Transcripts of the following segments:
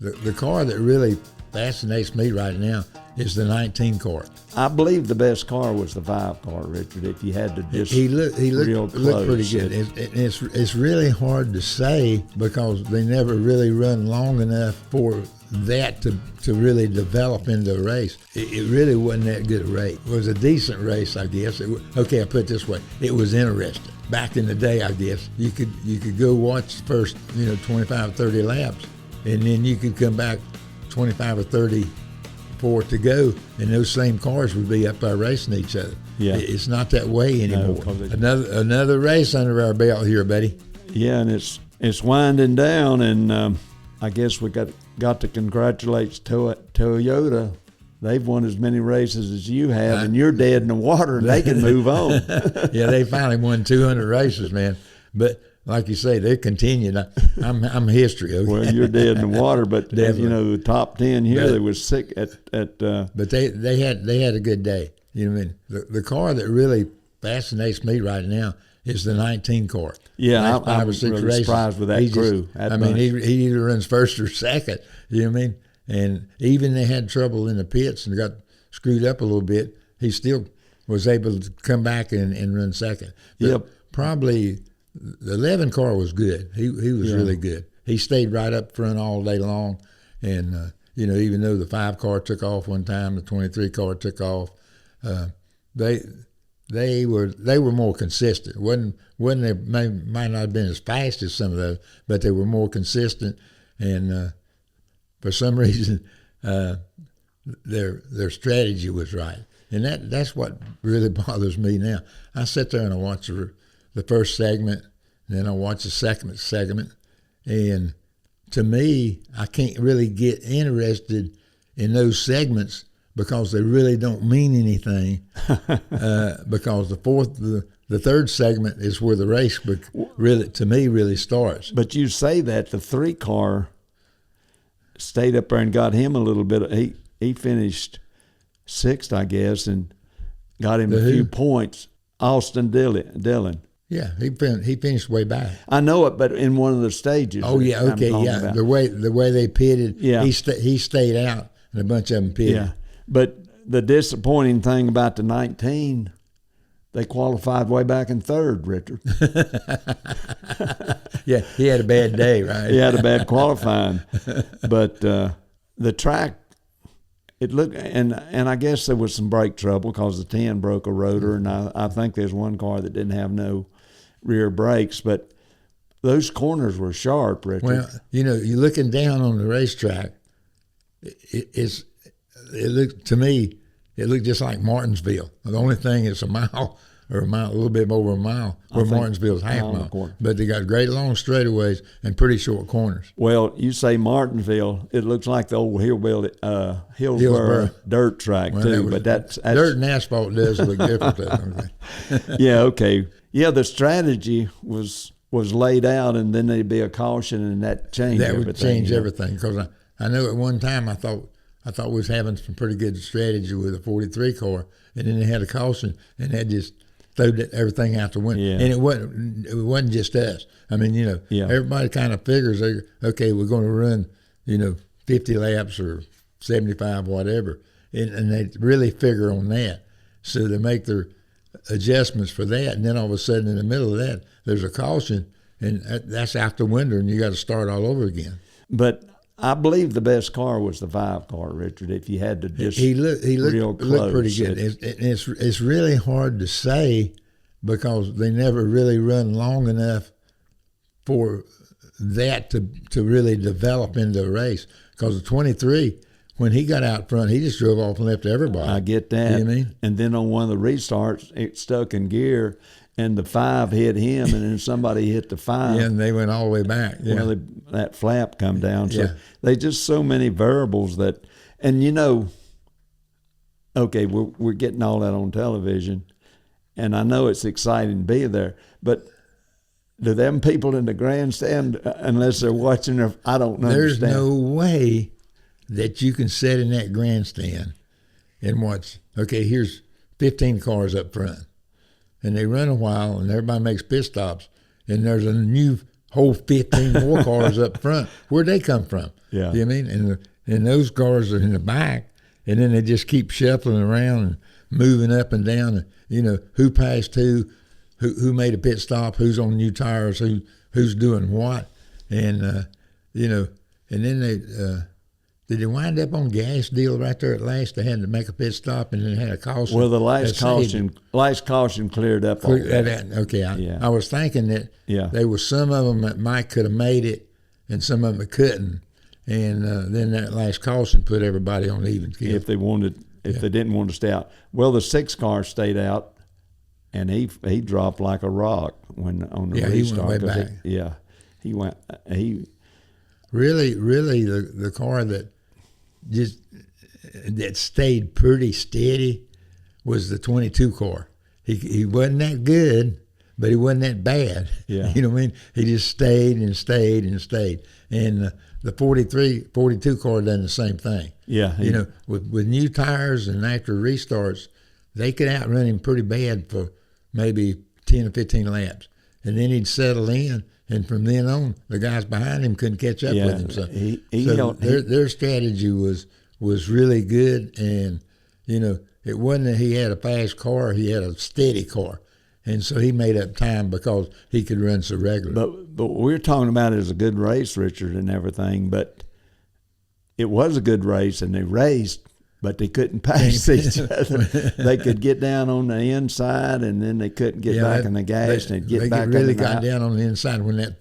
The car that really fascinates me right now is the 19 car. I believe the best car was the 5 car, Richard. If you had to just he looked pretty good. It's really hard to say because they never really run long enough for that to really develop into a race. It really wasn't that good a race. It was a decent race, I guess. Okay, I put it this way: it was interesting. Back in the day, I guess you could go watch the first 25, 30 laps, and then you could come back 25 or 30 for it to go, and those same cars would be up there racing each other. Yeah, it's not that way anymore. No, another race under our belt here, buddy. Yeah, and it's winding down, and I guess we got to congratulate Toyota. They've won as many races as you have, and you're dead in the water, and they can move on. Yeah, they finally won 200 races, man. But like you say, they're continuing. I'm history. Okay? Well, you're dead in the water, but the top 10 here, they was sick at. But they had a good day. You know what I mean? The car that really fascinates me right now is the 19 car. Yeah, I'm really surprised with that crew. He either runs first or second. You know what I mean? And even they had trouble in the pits and got screwed up a little bit, he still was able to come back and run second. But yep. Probably the 11 car was good. He was really good. He stayed right up front all day long. And, even though the 5 car took off one time, the 23 car took off, they were more consistent. Wasn't they might not have been as fast as some of those, but they were more consistent. And for some reason, their strategy was right, and that's what really bothers me now. I sit there and I watch the first segment, and then I watch the second segment, and to me, I can't really get interested in those segments because they really don't mean anything. Because the third segment is where the race really starts. But you say that the 3 car stayed up there and got him a little bit. He finished 6th, I guess, and got him a few points. Austin Dillon. Yeah, he finished way back. I know it, but in one of the stages. Oh yeah, okay, yeah. About. The way they pitted, yeah. he stayed out, and a bunch of them pitted. Yeah, but the disappointing thing about the 19, they qualified way back in 3rd, Richard. Yeah, he had a bad day, right? He had a bad qualifying, but the track, it looked, and I guess there was some brake trouble because the 10 broke a rotor, and I think there's one car that didn't have no rear brakes, but those corners were sharp, Richard. Well, you're looking down on the racetrack. It looked to me, it looked just like Martinsville. The only thing is a little bit over a mile, where Martinsville's half mile. But they got great long straightaways and pretty short corners. Well, you say Martinsville, it looks like the old Hillsborough dirt track too. But that's dirt and asphalt does look different. Yeah, okay. Yeah, the strategy was laid out, and then there'd be a caution, and that changed everything. That would change everything, because I know at one time I thought we was having some pretty good strategy with a 43 car, and then they had a caution, and that just threw everything out the window. Yeah. And it wasn't just us. I mean, everybody kind of figures, okay, we're going to run, 50 laps or 75, whatever, and they really figure on that. So they make their adjustments for that, and then all of a sudden in the middle of that, there's a caution, and that's out the window, and you got to start all over again. But I believe the best car was the 5 car, Richard. If you had to just he looked pretty good. It's really hard to say because they never really run long enough for that to really develop into a race. Because the 23, when he got out front, he just drove off and left everybody. I get that. You know what I mean? And then on one of the restarts, it stuck in gear, and the 5 hit him, and then somebody hit the 5. Yeah, and they went all the way back. Yeah. Well, that flap come down. So yeah. They just so many variables that, and okay, we're getting all that on television, and I know it's exciting to be there, but do them people in the grandstand, unless they're watching, I don't understand. There's no way that you can sit in that grandstand and watch, okay, here's 15 cars up front, and they run a while, and everybody makes pit stops, and there's a new whole 15 more cars up front. Where'd they come from? Yeah. You know what I mean? And those cars are in the back, and then they just keep shuffling around and moving up and down. And, who passed who made a pit stop, who's on new tires, who's doing what. And, and then did they wind up on gas deal right there at last? They had to make a pit stop and then had a caution. Well, the last caution cleared up all that. Okay, I was thinking that there was some of them that might could have made it and some of them that couldn't. And then that last caution put everybody on even keel. If they didn't want to stay out. Well, the 6 car stayed out, and he dropped like a rock when on the restart. He went way back. He really the car that stayed pretty steady was the 22 car. He wasn't that good, but he wasn't that bad. Yeah. You know what I mean? He just stayed and stayed and stayed. And the 42 car done the same thing. Yeah. With new tires and after restarts, they could outrun him pretty bad for maybe 10 or 15 laps. And then he'd settle in, and from then on, the guys behind him couldn't catch up with him. So their strategy was really good, and it wasn't that he had a fast car; he had a steady car, and so he made up time because he could run so regular. But what we're talking about is a good race, Richard, and everything. But it was a good race, and they raced, but they couldn't pass each other. They could get down on the inside, and then they couldn't get back in the gas and get back. They really got down on the inside when that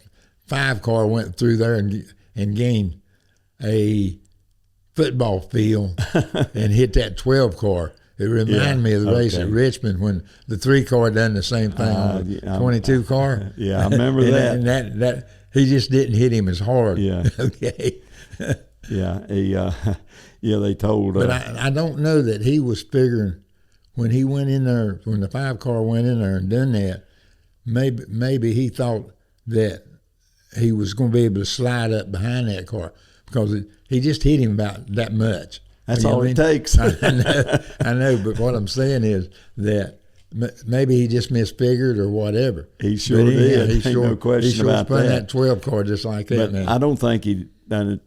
5 car went through there and gained a football field and hit that 12 car. It reminded me of the race at Richmond when the 3 car done the same thing on the 22 car. Yeah, I remember that. And that he just didn't hit him as hard. Yeah. Okay. Yeah. They told. But I don't know that he was figuring when he went in there, when the 5 car went in there and done that, maybe he thought that he was going to be able to slide up behind that car because he just hit him about that much. That's all it takes. I know, but what I'm saying is that maybe he just misfigured or whatever. He sure did. He sure, no question he sure about spun that 12 car just like that. But I don't think he done it.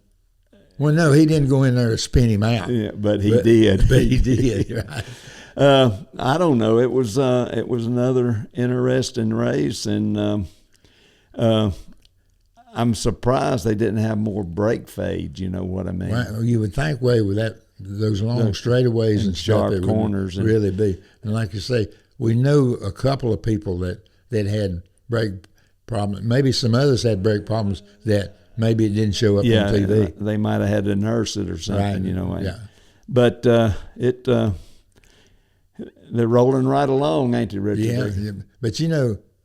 Well, no, he didn't go in there to spin him out. Yeah, but he did. But he did, right. I don't know. It was another interesting race, and I'm surprised they didn't have more brake fades. You know what I mean? Well, you would think with those long straightaways and sharp stuff, it corners would really be. And like you say, we know a couple of people that had brake problems. Maybe some others had brake problems that maybe it didn't show up on TV. They might have had to nurse it or something, right. Yeah. But they're rolling right along, ain't they, Richard? Yeah. But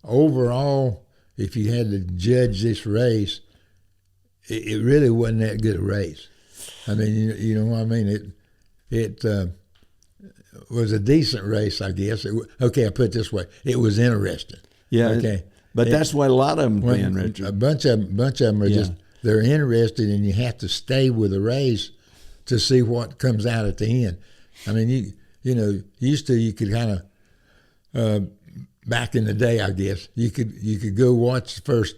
overall, if you had to judge this race, it really wasn't that good a race. I mean, you know what I mean? It was a decent race, I guess. I put it this way: it was interesting. Yeah. Okay. But that's what a lot of them been, Richard. A bunch of them are just they're interested, and you have to stay with the race to see what comes out at the end. I mean, used to you could kind of back in the day, I guess you could go watch the first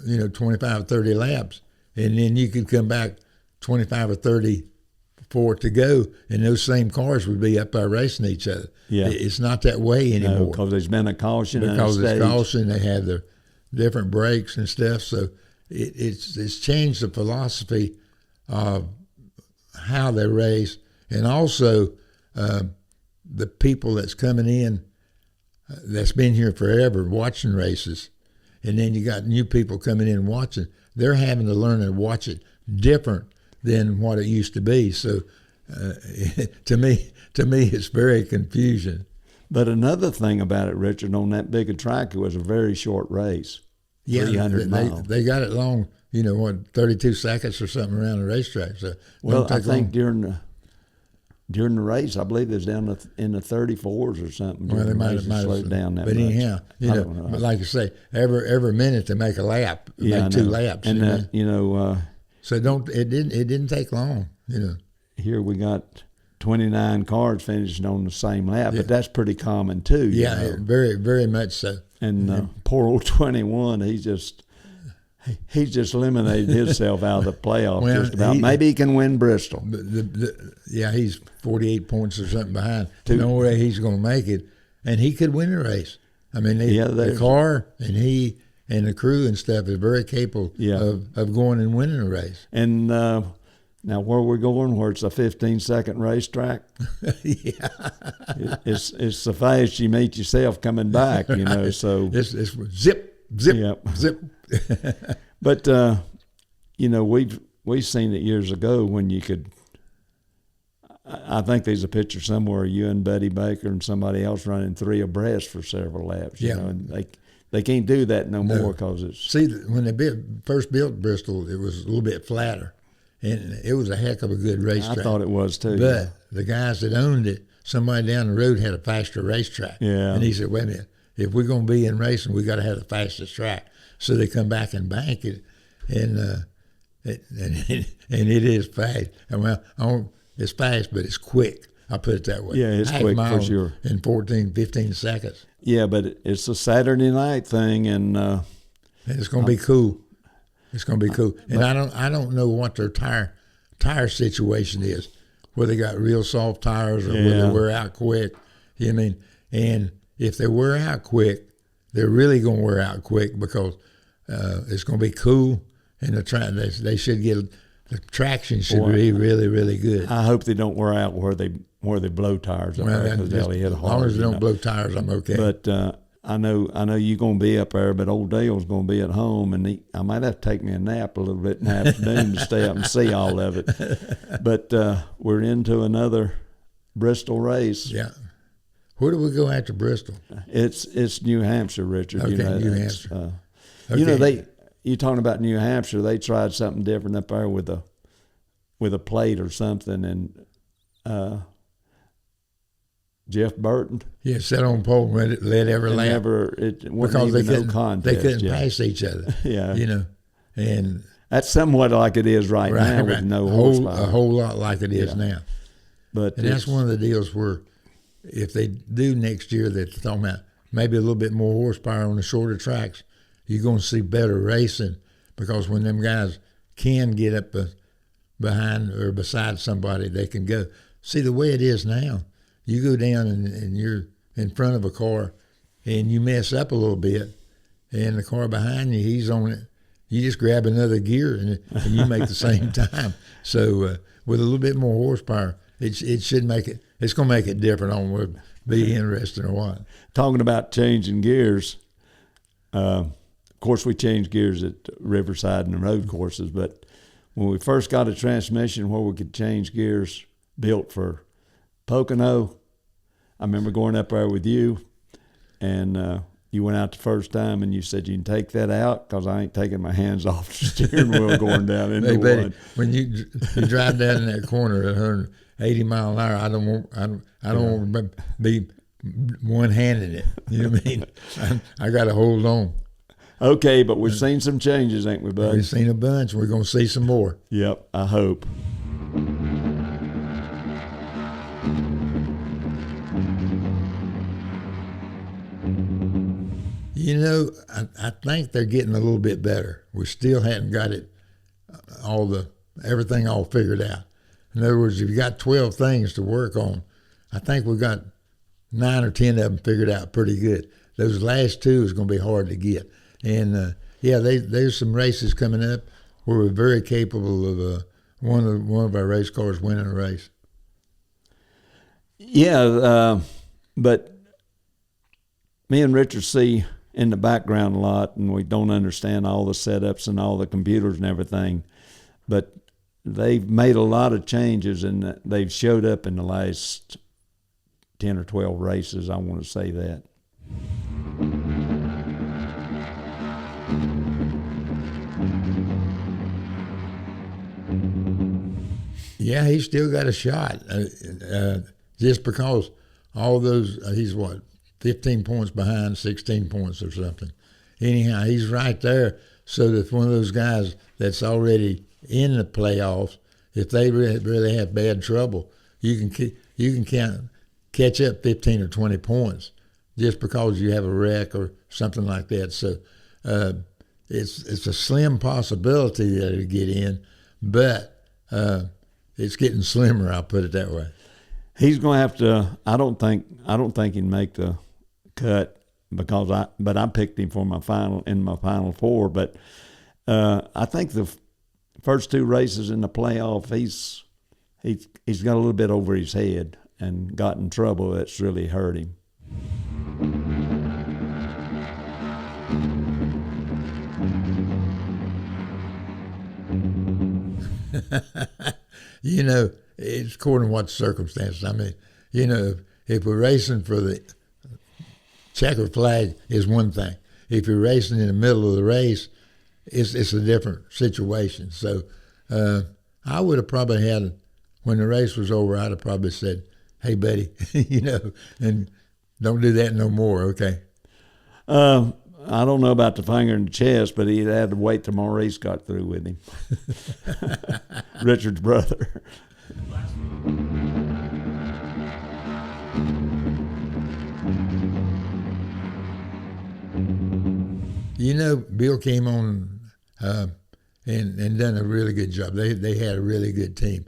25 30 laps, and then you could come back 25 or 34 to go, and those same cars would be up there racing each other. Yeah, it's not that way anymore. No, because there's been a caution. Because it's caution, they have their different brakes and stuff. So it's changed the philosophy of how they race, and also the people that's coming in that's been here forever watching races, and then you got new people coming in watching. They're having to learn to watch it different than what it used to be. So to me, it's very confusing. But another thing about it, Richard, on that big a track, it was a very short race. Yeah, 300 miles. They got it long. 32 seconds or something around the racetrack. So I think during the race, I believe it was down in the 34s or something. Well, they might have slowed down that but much. Anyhow, but like you say, every minute to make a lap, make 2 laps. And so it didn't take long. Here we got 29 cars finishing on the same lap, but that's pretty common too. Yeah, very very much so. And poor old 21, he just He's just eliminated himself out of the playoff Well, just about. Maybe he can win Bristol. Yeah, he's 48 points or something behind. No way he's going to make it, and he could win the race. I mean, the car and he and the crew and stuff is very capable of going and winning a race. And now where we're going, where it's a 15-second racetrack, yeah, it's the fast you meet yourself coming back, you know. So it's zip, zip, zip. But you know, we've seen it years ago when you could. I think there's a picture somewhere of you and Buddy Baker and somebody else running 3 abreast for several laps. You know, and they can't do that no more because it's. See, when they first built Bristol, it was a little bit flatter, and it was a heck of a good racetrack. I thought it was too. But the guys that owned it, somebody down the road had a faster racetrack. Yeah. And he said, "Wait a minute, if we're going to be in racing, we got to have the fastest track." So they come back and bank it, and it is fast. And it's fast, but it's quick. I'll put it that way. Yeah, it's quick for sure. In 14, 15 seconds. Yeah, but it's a Saturday night thing, and it's going to be cool. It's going to be cool. And I don't know what their tire situation is, whether they got real soft tires or whether they wear out quick. You know what I mean? And if they wear out quick, they're really going to wear out quick because it's going to be cool, and they should get the traction should be really, really good. I hope they don't wear out where they blow tires up there because they'll hit hard. As long as they don't blow tires, I'm okay. But I know you're going to be up there, but old Dale's going to be at home, and I might have to take me a nap a little bit in the afternoon to stay up and see all of it. But we're into another Bristol race. Yeah. Where do we go after Bristol? It's New Hampshire, Richard. Okay, you know, New Hampshire. Okay. You know, you're talking about New Hampshire. They tried something different up there with a plate or something, and Jeff Burton. Yeah, sat on pole and led every lap. Because they couldn't pass each other. Yeah. You know, and that's somewhat like it is right now with no horsepower. A whole lot like it is now. But that's one of the deals where if they do next year, they're talking about maybe a little bit more horsepower on the shorter tracks, you're going to see better racing because when them guys can get up behind or beside somebody, they can go. See, the way it is now, you go down and you're in front of a car and you mess up a little bit and the car behind you, he's on it. You just grab another gear and you make the same time. So with a little bit more horsepower, it should make it. It's going to make it different on whether it be interesting or what. Talking about changing gears, of course we changed gears at Riverside and the road courses, but when we first got a transmission where we could change gears built for Pocono, I remember going up there with you, and you went out the first time and you said you can take that out because I ain't taking my hands off the steering wheel going down into one. When you drive down in that corner at 180 mile an hour, I don't want to be one-handed it. You know what I mean? I got to hold on. Okay, but we've seen some changes, ain't we, bud? We've seen a bunch. We're going to see some more. Yep, I hope. You know, I think they're getting a little bit better. We still hadn't got it everything all figured out. In other words, if you got 12 things to work on, I think we've got 9 or 10 of them figured out pretty good. Those last 2 is going to be hard to get. And there's some races coming up where we're very capable of one of our race cars winning a race. Yeah, but me and Richard see in the background a lot, and we don't understand all the setups and all the computers and everything. But they've made a lot of changes, and they've showed up in the last 10 or 12 races, I want to say that. Yeah, he's still got a shot. Just because all those, he's 15 points behind, 16 points or something. Anyhow, he's right there. So that if one of those guys that's already in the playoffs, if they really have bad trouble, you can catch up 15 or 20 points just because you have a wreck or something like that. So it's a slim possibility that it'll get in, but it's getting slimmer. I'll put it that way. He's going to have to. I don't think he'd make the cut because I picked him for my final four. But I think the first two races in the playoff, he's got a little bit over his head and got in trouble that's really hurt him. You know, it's according to what circumstances. I mean, you know, if we're racing for the checker flag is one thing. If you're racing in the middle of the race, it's a different situation. So I would have probably had, when the race was over, I'd have probably said, hey, buddy, you know, and don't do that no more, okay? I don't know about the finger in the chest, but he'd had to wait till Maurice got through with him. Richard's brother. You know, Bill came on and done a really good job. They had a really good team.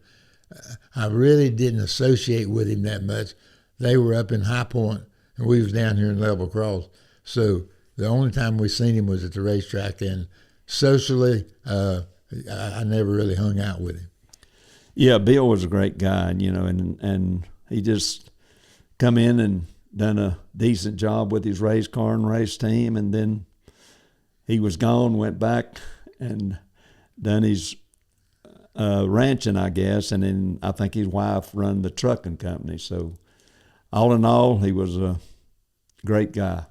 I really didn't associate with him that much. They were up in High Point, and we was down here in Level Cross. So the only time we seen him was at the racetrack, and socially, I never really hung out with him. Yeah, Bill was a great guy, you know, and he just come in and done a decent job with his race car and race team, and then he was gone, went back and done his ranching, I guess, and then I think his wife run the trucking company. So all in all, he was a great guy.